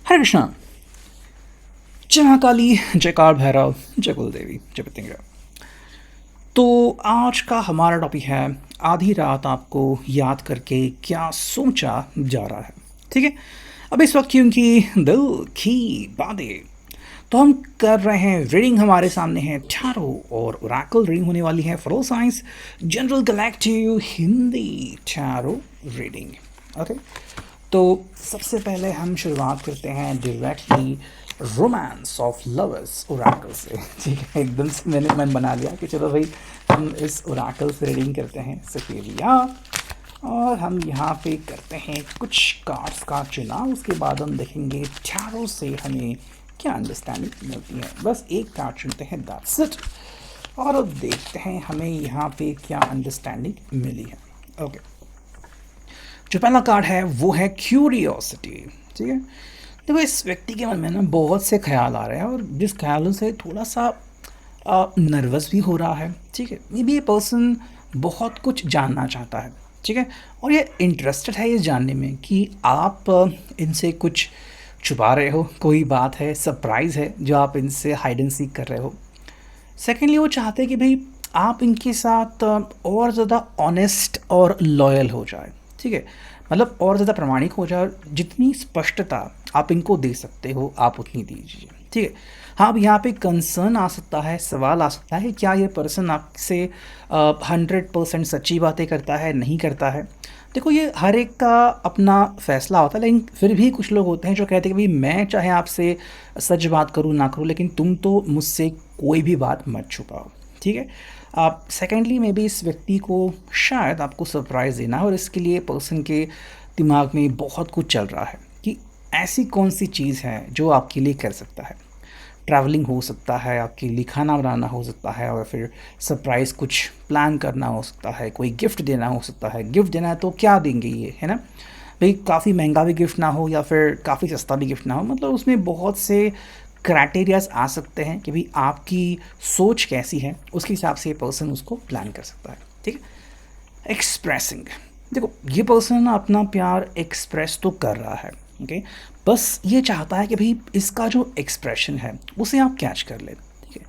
हरे कृष्णा। जय महाकाली, जय काल भैरव, जय कुलदेवी, जय पितिंगरा। तो आज का हमारा टॉपिक है आधी रात आपको याद करके क्या सोचा जा रहा है। ठीक है। अब इस वक्त क्योंकि दिल की बातें, तो हम कर रहे हैं रीडिंग। हमारे सामने है टैरो और ओरेकल रीडिंग होने वाली है for all science general collective Hindi tarot reading. Okay. तो सबसे पहले हम शुरुआत करते हैं directly romance of lovers Oracle से। ठीक है, एकदम से मैंने मन बना लिया कि चलो भाई हम इस ओरेकल से रीडिंग करते हैं सफेलिया। और हम यहाँ पे करते हैं कुछ कार्ड्स का चुनाव, उसके बाद हम देखेंगे टैरो से हमें क्या अंडरस्टैंडिंग मिलती है। बस एक कार्ड चुनते हैं, दैट्स इट। और अब देखते हैं हमें यहाँ पे क्या अंडरस्टैंडिंग मिली है। ओके। जो पहला कार्ड है वो है क्यूरियोसिटी। ठीक है। देखो, इस व्यक्ति के मन में ना बहुत से ख्याल आ रहे हैं और जिस ख्यालों से थोड़ा सा नर्वस भी हो रहा है। ठीक है। मे बी ये पर्सन बहुत कुछ जानना चाहता है। ठीक है। और ये इंटरेस्टेड है ये जानने में कि आप इनसे कुछ छुपा रहे हो, कोई बात है, सरप्राइज़ है जो आप इनसे हाइड एंड सीक कर रहे हो। सेकेंडली वो चाहते हैं कि भाई आप इनके साथ और ज़्यादा ऑनेस्ट और लॉयल हो जाए। ठीक है। मतलब और ज़्यादा प्रामाणिक हो जाए, और जितनी स्पष्टता आप इनको दे सकते हो आप उतनी दीजिए। ठीक है। हाँ, अब यहाँ पे कंसर्न आ सकता है, सवाल आ सकता है, क्या ये पर्सन आपसे 100% सच्ची बातें करता है, नहीं करता है। देखो, ये हर एक का अपना फैसला होता है, लेकिन फिर भी कुछ लोग होते हैं जो कहते हैं कि भाई मैं चाहे आपसे सच बात करूँ ना करूँ, लेकिन तुम तो मुझसे कोई भी बात मत छुपाओ। ठीक है। आप सेकेंडली में भी इस व्यक्ति को शायद आपको सरप्राइज़ देना है, और इसके लिए पर्सन के दिमाग में बहुत कुछ चल रहा है कि ऐसी कौन सी चीज़ है जो आपके लिए कर सकता है। ट्रैवलिंग हो सकता है, आपके लिए खाना बनाना हो सकता है, और फिर सरप्राइज़ कुछ प्लान करना हो सकता है, कोई गिफ्ट देना हो सकता है। गिफ्ट देना है तो क्या देंगे ये, है ना भाई। काफ़ी महंगा भी गिफ्ट ना हो या फिर काफ़ी सस्ता भी गिफ्ट ना हो, मतलब उसमें बहुत से क्राइटेरियाज आ सकते हैं कि भाई आपकी सोच कैसी है, उसके हिसाब से ये पर्सन उसको प्लान कर सकता है। ठीक है। एक्सप्रेसिंग। देखो, ये पर्सन अपना प्यार एक्सप्रेस तो कर रहा है। ओके। बस ये चाहता है कि भाई इसका जो एक्सप्रेशन है उसे आप कैच कर ले। ठीक है।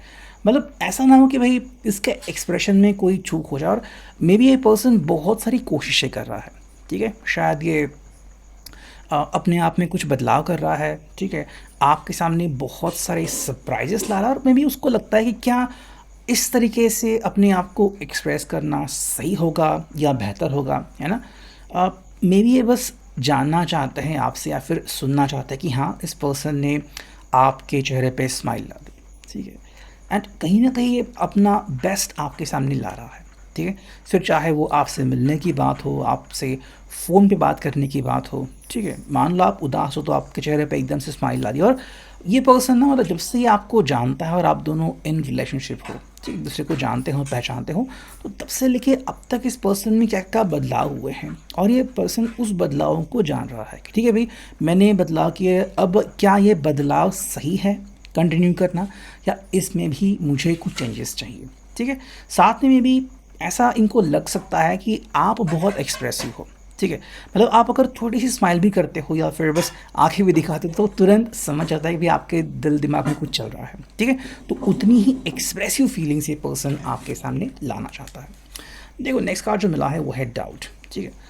मतलब ऐसा ना हो कि भाई इसके एक्सप्रेशन में कोई चूक हो जाए, और मे बी ये पर्सन बहुत सारी कोशिशें कर रहा है। ठीक है। शायद ये अपने आप में कुछ बदलाव कर रहा है। ठीक है। आपके सामने बहुत सारे सरप्राइजेस ला रहा है, और मे बी उसको लगता है कि क्या इस तरीके से अपने आप को एक्सप्रेस करना सही होगा या बेहतर होगा, है ना। मे बी ये बस जानना चाहते हैं आपसे, या फिर सुनना चाहते हैं कि हाँ, इस पर्सन ने आपके चेहरे पे स्माइल ला दी। ठीक है। एंड कहीं ना कहीं ये अपना बेस्ट आपके सामने ला रहा है। ठीक है। फिर चाहे वो आपसे मिलने की बात हो, आपसे फ़ोन पे बात करने की बात हो। ठीक है। मान लो आप उदास हो तो आपके चेहरे पे एकदम से स्माइल ला दी। और ये पर्सन ना, मतलब जब से ये आपको जानता है और आप दोनों इन रिलेशनशिप हो, ठीक, एक दूसरे को जानते हो, पहचानते हो, तो तब से लेके अब तक इस पर्सन में क्या क्या बदलाव हुए हैं, और ये पर्सन उस बदलावों को जान रहा है कि ठीक है भाई, मैंने ये बदलाव किए, अब क्या ये बदलाव सही है कंटिन्यू करना, या इसमें भी मुझे कुछ चेंजेस चाहिए। ठीक है। साथ में भी ऐसा इनको लग सकता है कि आप बहुत एक्सप्रेसिव हो। ठीक है। मतलब आप अगर थोड़ी सी स्माइल भी करते हो या फिर बस आंखें भी दिखाते हो, तो तुरंत समझ जाता है कि भाई आपके दिल दिमाग में कुछ चल रहा है। ठीक है। तो उतनी ही एक्सप्रेसिव फीलिंग्स ये पर्सन आपके सामने लाना चाहता है। देखो, नेक्स्ट कार्ड जो मिला है वो है डाउट। ठीक है।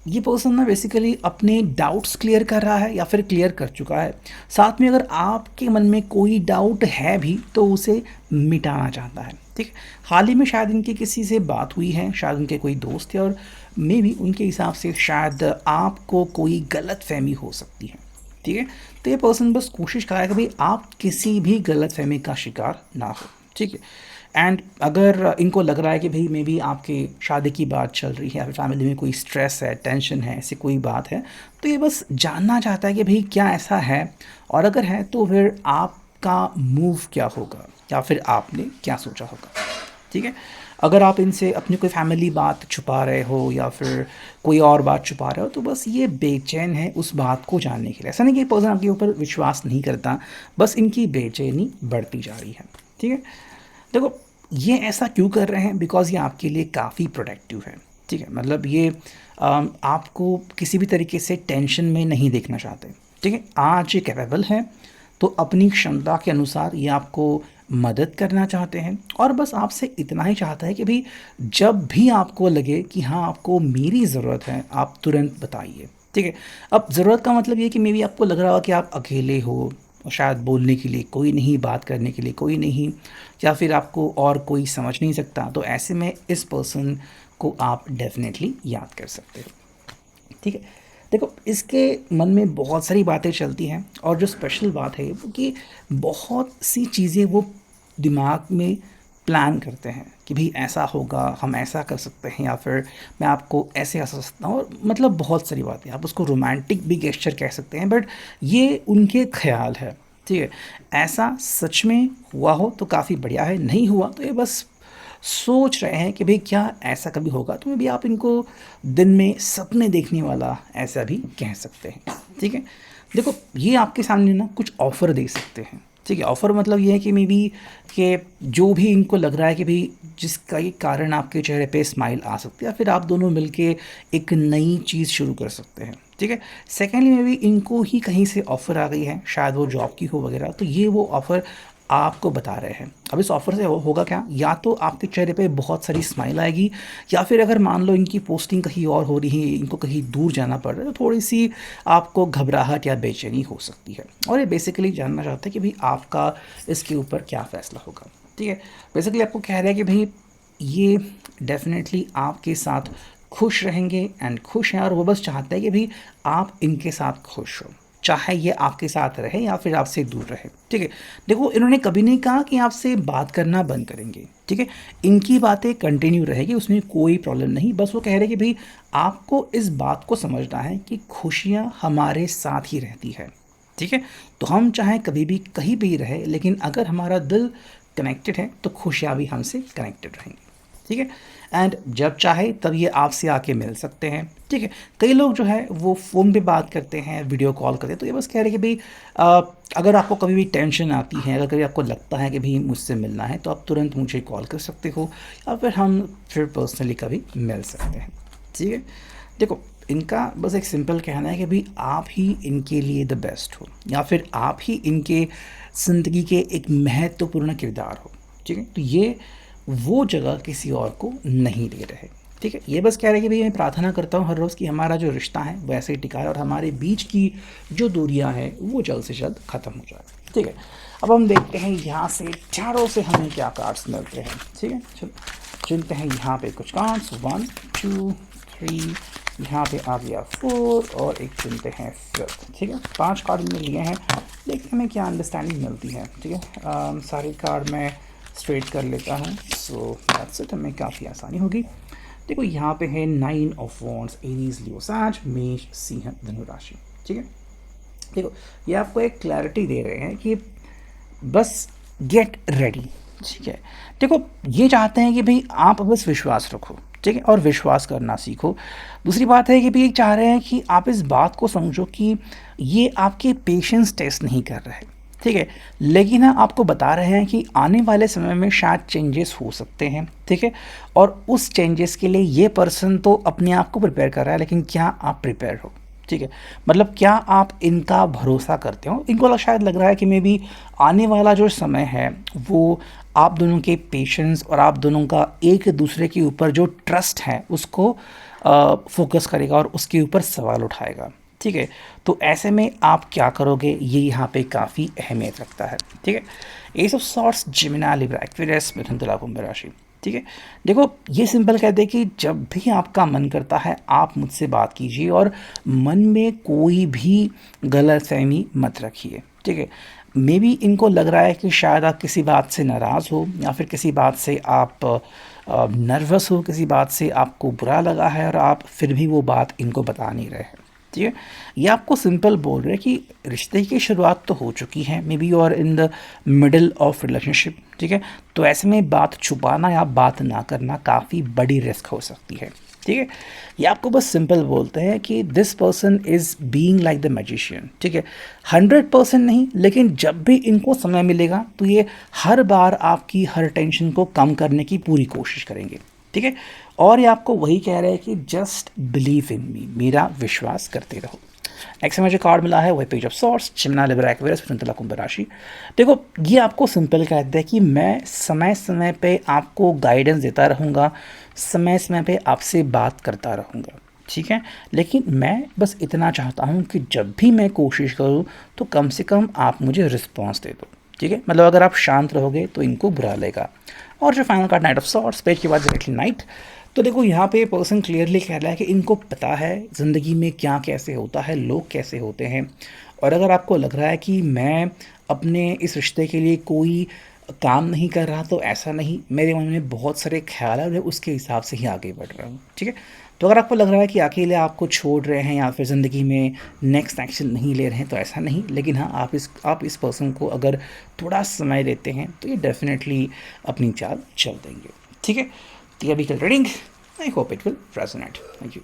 ये पर्सन ना बेसिकली अपने डाउट्स क्लियर कर रहा है या फिर क्लियर कर चुका है। साथ में अगर आपके मन में कोई डाउट है भी तो उसे मिटाना चाहता है। ठीक। हाल ही में शायद इनकी किसी से बात हुई है, शायद उनके कोई दोस्त थे, और मे भी उनके हिसाब से शायद आपको कोई गलत फहमी हो सकती है। ठीक है। तो ये पर्सन बस कोशिश कर रहा है कि भाई आप किसी भी गलत फहमी का शिकार ना हो। ठीक है। एंड अगर इनको लग रहा है कि भाई मे बी आपके शादी की बात चल रही है, या फिर फैमिली में कोई स्ट्रेस है, टेंशन है, ऐसी कोई बात है, तो ये बस जानना चाहता है कि भाई क्या ऐसा है, और अगर है तो फिर आपका मूव क्या होगा, या फिर आपने क्या सोचा होगा। ठीक है। अगर आप इनसे अपनी कोई फैमिली बात छुपा रहे हो या फिर कोई और बात छुपा रहे हो, तो बस ये बेचैन है उस बात को जानने के लिए। ऐसा नहीं कि पर्सन आपके ऊपर विश्वास नहीं करता, बस इनकी बेचैनी बढ़ती जा रही है। ठीक है। देखो, ये ऐसा क्यों कर रहे हैं, बिकॉज़ ये आपके लिए काफ़ी प्रोटेक्टिव है। ठीक है। मतलब ये आपको किसी भी तरीके से टेंशन में नहीं देखना चाहते। ठीक है, आज ये कैपेबल है, तो अपनी क्षमता के अनुसार ये आपको मदद करना चाहते हैं और बस आपसे इतना ही चाहता है कि भाई जब भी आपको लगे कि हाँ आपको मेरी ज़रूरत है, आप तुरंत बताइए। ठीक है, अब ज़रूरत का मतलब ये है कि मे बी आपको लग रहा हो कि आप अकेले हो और शायद बोलने के लिए कोई नहीं, बात करने के लिए कोई नहीं, या फिर आपको और कोई समझ नहीं सकता, तो ऐसे में इस पर्सन को आप डेफिनेटली याद कर सकते हो। ठीक है, देखो इसके मन में बहुत सारी बातें चलती हैं और जो स्पेशल बात है वो कि बहुत सी चीज़ें वो दिमाग में प्लान करते हैं कि भाई ऐसा होगा, हम ऐसा कर सकते हैं, या फिर मैं आपको ऐसे हंसा सकता हूँ, और मतलब बहुत सारी बातें, आप उसको रोमांटिक भी गेस्चर कह सकते हैं, बट ये उनके ख्याल है। ठीक है, ऐसा सच में हुआ हो तो काफ़ी बढ़िया है, नहीं हुआ तो ये बस सोच रहे हैं कि भाई क्या ऐसा कभी होगा, तो भी आप इनको दिन में सपने देखने वाला ऐसा भी कह सकते हैं। ठीक है, देखो ये आपके सामने ना कुछ ऑफ़र दे सकते हैं। ठीक है, ऑफ़र मतलब ये है कि मे बी कि जो भी इनको लग रहा है कि भाई जिसका ये कारण आपके चेहरे पे स्माइल आ सकती है, या फिर आप दोनों मिलके एक नई चीज़ शुरू कर सकते हैं। ठीक है, सेकेंडली मे बी इनको ही कहीं से ऑफ़र आ गई है, शायद वो जॉब की हो वगैरह, तो ये वो ऑफ़र आपको बता रहे हैं। अब इस ऑफ़र से होगा क्या, या तो आपके चेहरे पे बहुत सारी स्माइल आएगी, या फिर अगर मान लो इनकी पोस्टिंग कहीं और हो रही है, इनको कहीं दूर जाना पड़ रहा है, तो थोड़ी सी आपको घबराहट या बेचैनी हो सकती है। और ये बेसिकली जानना चाहते हैं कि भाई आपका इसके ऊपर क्या फ़ैसला होगा। ठीक है, बेसिकली आपको कह रहा है कि भाई ये डेफिनेटली आपके साथ खुश रहेंगे एंड खुश हैं, और वो बस चाहते हैं कि भाई आप इनके साथ खुश हो, चाहे ये आपके साथ रहे या फिर आपसे दूर रहे। ठीक है, देखो इन्होंने कभी नहीं कहा कि आपसे बात करना बंद करेंगे। ठीक है, इनकी बातें कंटिन्यू रहेगी, उसमें कोई प्रॉब्लम नहीं, बस वो कह रहे हैं कि भाई आपको इस बात को समझना है कि खुशियाँ हमारे साथ ही रहती है। ठीक है, तो हम चाहे कभी भी कहीं भी रहे, लेकिन अगर हमारा दिल कनेक्टेड है तो खुशियाँ भी हमसे कनेक्टेड रहेंगी। ठीक है, एंड जब चाहे तब ये आपसे आके मिल सकते हैं। ठीक है, कई लोग जो है वो फ़ोन पे बात करते हैं, वीडियो कॉल करते हैं, तो ये बस कह रहे हैं कि भाई अगर आपको कभी भी टेंशन आती है, अगर कभी आपको लगता है कि भाई मुझसे मिलना है, तो आप तुरंत मुझे कॉल कर सकते हो, या फिर हम फिर पर्सनली कभी मिल सकते हैं। ठीक है, देखो इनका बस एक सिंपल कहना है कि भाई आप ही इनके लिए द बेस्ट हो, या फिर आप ही इनके ज़िंदगी के एक महत्वपूर्ण किरदार हो। ठीक है, तो ये वो जगह किसी और को नहीं दे रहे। ठीक है, ये बस कह रहे हैं कि भाई मैं प्रार्थना करता हूँ हर रोज़ कि हमारा जो रिश्ता है वैसे ही टिका है, और हमारे बीच की जो दूरियां हैं वो जल्द से जल्द ख़त्म हो जाए। ठीक है, अब हम देखते हैं यहाँ से चारों से हमें क्या कार्ड्स मिलते हैं। ठीक है, चलो चुनते हैं यहाँ पे कुछ कार्ड्स, 1 2 3, यहाँ पे आ गया 4, और एक चुनते हैं 5th। ठीक है, 5 कार्ड हमने लिए हैं, देखते हैं हमें क्या अंडरस्टैंडिंग मिलती है। ठीक है, सारे कार्ड मैं स्ट्रेट कर लेता हूँ, सो दैट्स इट, हमें काफ़ी आसानी होगी। देखो यहाँ पे है 9 ऑफ वॉन्ड्स, एरीज लियो सैज, मेष सिंह धनु राशि। ठीक है, देखो ये आपको एक क्लैरिटी दे रहे हैं कि बस गेट रेडी। ठीक है, देखो ये चाहते हैं कि भाई आप बस विश्वास रखो। ठीक है, और विश्वास करना सीखो। दूसरी बात है कि भाई चाह रहे हैं कि आप इस बात को समझो कि ये आपके पेशेंस टेस्ट नहीं कर रहे। ठीक है, लेकिन हाँ आपको बता रहे हैं कि आने वाले समय में शायद चेंजेस हो सकते हैं। ठीक है, और उस चेंजेस के लिए ये पर्सन तो अपने आप को प्रिपेयर कर रहा है, लेकिन क्या आप प्रिपेयर हो। ठीक है, मतलब क्या आप इनका भरोसा करते हो। इनको शायद लग रहा है कि मे बी आने वाला जो समय है वो आप दोनों के पेशेंस और आप दोनों का एक दूसरे के ऊपर जो ट्रस्ट है उसको फोकस करेगा और उसके ऊपर सवाल उठाएगा। ठीक है, तो ऐसे में आप क्या करोगे, ये यहाँ पे काफ़ी अहमियत रखता है। ठीक है, s of sorts, Gemini, Libra, Aquarius, मिथुन, तुला, कुंभ राशि। ठीक है, देखो ये सिंपल कहते हैं कि जब भी आपका मन करता है आप मुझसे बात कीजिए, और मन में कोई भी गलतफहमी मत रखिए। ठीक है, मे बी इनको लग रहा है कि शायद आप किसी बात से नाराज़ हो, या फिर किसी बात से आप नर्वस हो, किसी बात से आपको बुरा लगा है, और आप फिर भी वो बात इनको बता नहीं रहे हैं। ठीक है, ये आपको सिंपल बोल रहे हैं कि रिश्ते की शुरुआत तो हो चुकी है, मे बी और in the middle of relationship. ठीक है, तो ऐसे में बात छुपाना या बात ना करना काफ़ी बड़ी रिस्क हो सकती है। ठीक है, ये आपको बस सिंपल बोलते हैं कि this person is being like the magician. ठीक है, 100% नहीं, लेकिन जब भी इनको समय मिलेगा तो ये हर बार आपकी हर टेंशन को कम करने की पूरी कोशिश करेंगे। ठीक है, और ये आपको वही कह रहे हैं कि जस्ट बिलीव इन मी, मेरा विश्वास करते रहो। नेक्स्ट हमें जो कार्ड मिला है वह page of swords, Gemini, Libra, Aquarius, तुला, कुंभ राशि। देखो ये आपको सिंपल कहता है कि मैं समय समय पे आपको गाइडेंस देता रहूँगा, समय समय पे आपसे बात करता रहूँगा, ठीक है। लेकिन मैं बस इतना चाहता हूँ कि जब भी मैं कोशिश करूँ तो कम से कम आप मुझे रिस्पॉन्स दे दो, ठीक है। मतलब अगर आप शांत रहोगे तो इनको बुरा लगेगा। और जो final card knight of swords, page के बाद डायरेक्टली नाइट। तो देखो यहाँ पे पर्सन क्लियरली कह रहा है कि इनको पता है ज़िंदगी में क्या कैसे होता है, लोग कैसे होते हैं। और अगर आपको लग रहा है कि मैं अपने इस रिश्ते के लिए कोई काम नहीं कर रहा तो ऐसा नहीं, मेरे मन में बहुत सारे ख्याल है, मैं उसके हिसाब से ही आगे बढ़ रहा हूँ, ठीक है। तो अगर आपको लग रहा है कि अकेले आपको छोड़ रहे हैं या फिर ज़िंदगी में नेक्स्ट एक्शन नहीं ले रहे हैं तो ऐसा नहीं, लेकिन हाँ आप इस पर्सन को अगर थोड़ा समय देते हैं तो ये डेफिनेटली अपनी चाल चल देंगे, ठीक है। तो ये अभी कल reading, I hope it will resonate. Thank you.